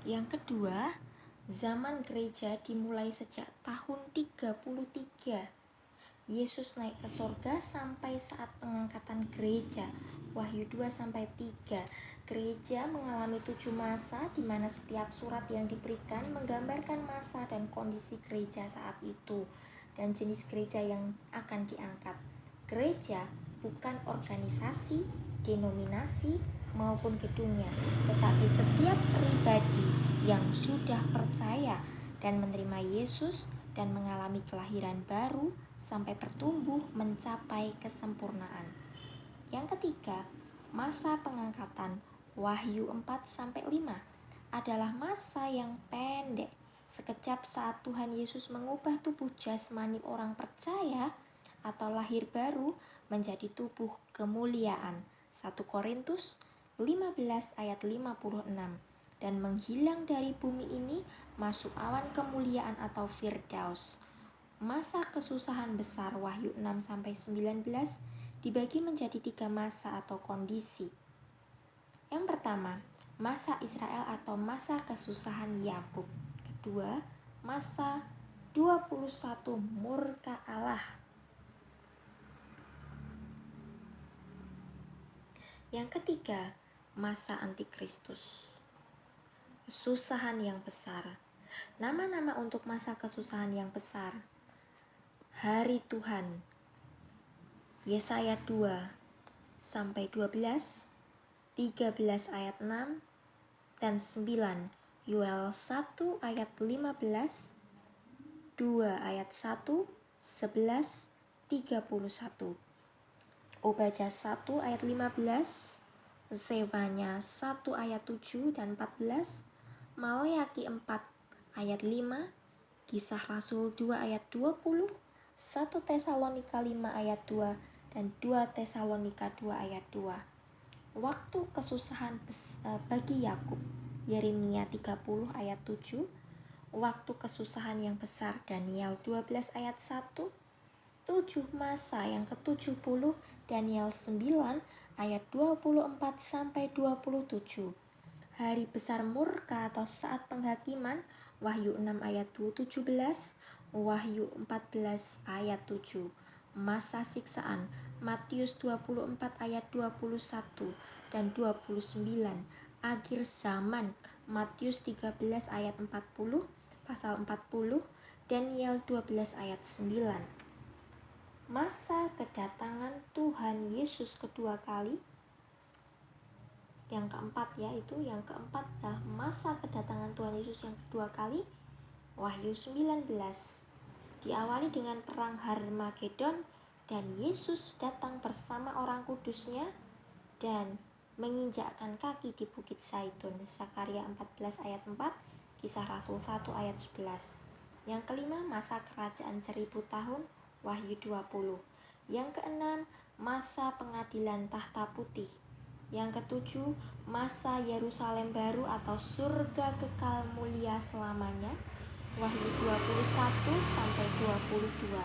Yang kedua, zaman gereja dimulai sejak tahun 33. Yesus naik ke surga sampai saat pengangkatan gereja. Wahyu 2-3. Gereja mengalami 7 masa di mana setiap surat yang diberikan menggambarkan masa dan kondisi gereja saat itu dan jenis gereja yang akan diangkat. Gereja bukan organisasi, denominasi, maupun gedungnya, tetapi setiap pribadi yang sudah percaya dan menerima Yesus dan mengalami kelahiran baru sampai bertumbuh mencapai kesempurnaan. Yang ketiga, masa pengangkatan Wahyu 4-5 adalah masa yang pendek, sekejap saat Tuhan Yesus mengubah tubuh jasmani orang percaya atau lahir baru menjadi tubuh kemuliaan. 1 Korintus 15 ayat 56, dan menghilang dari bumi ini masuk awan kemuliaan atau Firdaus. Masa kesusahan besar Wahyu 6-19 dibagi menjadi 3 masa atau kondisi. Yang pertama, masa Israel atau masa kesusahan Yakub. Kedua, masa 21 murka Allah. Yang ketiga, masa antikristus. Kesusahan yang besar. Nama-nama untuk masa kesusahan yang besar: Hari Tuhan, Yesaya 2-12, 13 ayat 6 dan 9, Yoel 1 ayat 15, 2 ayat 1, 11, 31, Obadya 1 ayat 15, Zefanya 1 ayat 7 dan 14, Maleaki 4 ayat 5, Kisah Rasul 2 ayat 20, 1 Tesalonika 5 ayat 2 dan 2 Tesalonika 2 ayat 2. Waktu kesusahan bagi Yakub, Yeremia 30 ayat 7. Waktu kesusahan yang besar, Daniel 12 ayat 1. 7 masa yang ke-70, Daniel 9 ayat 24-27. Hari besar murka atau saat penghakiman, Wahyu 6 ayat 17, Wahyu 14 ayat 7. Masa siksaan, Matius 24 ayat 21 dan 29. Akhir zaman, Matius 13 ayat 40, pasal 40, Daniel 12 ayat 9. Masa kedatangan Tuhan Yesus kedua kali. Yang keempat yang keempat adalah masa kedatangan Tuhan Yesus yang kedua kali, Wahyu 19. Diawali dengan perang Harmagedon dan Yesus datang bersama orang kudusnya dan menginjakkan kaki di Bukit Zaitun. Zakaria 14 ayat 4, Kisah Rasul 1 ayat 11. Yang kelima, masa kerajaan 1000 tahun, Wahyu 20. Yang keenam, masa pengadilan tahta putih. Yang ketujuh, masa Yerusalem baru atau surga kekal mulia selamanya, Wahyu 21-22.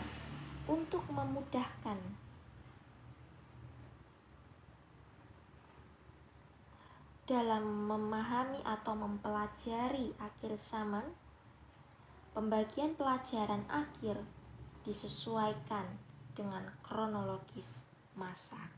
Untuk memudahkan dalam memahami atau mempelajari akhir zaman, pembagian pelajaran akhir disesuaikan dengan kronologis masa.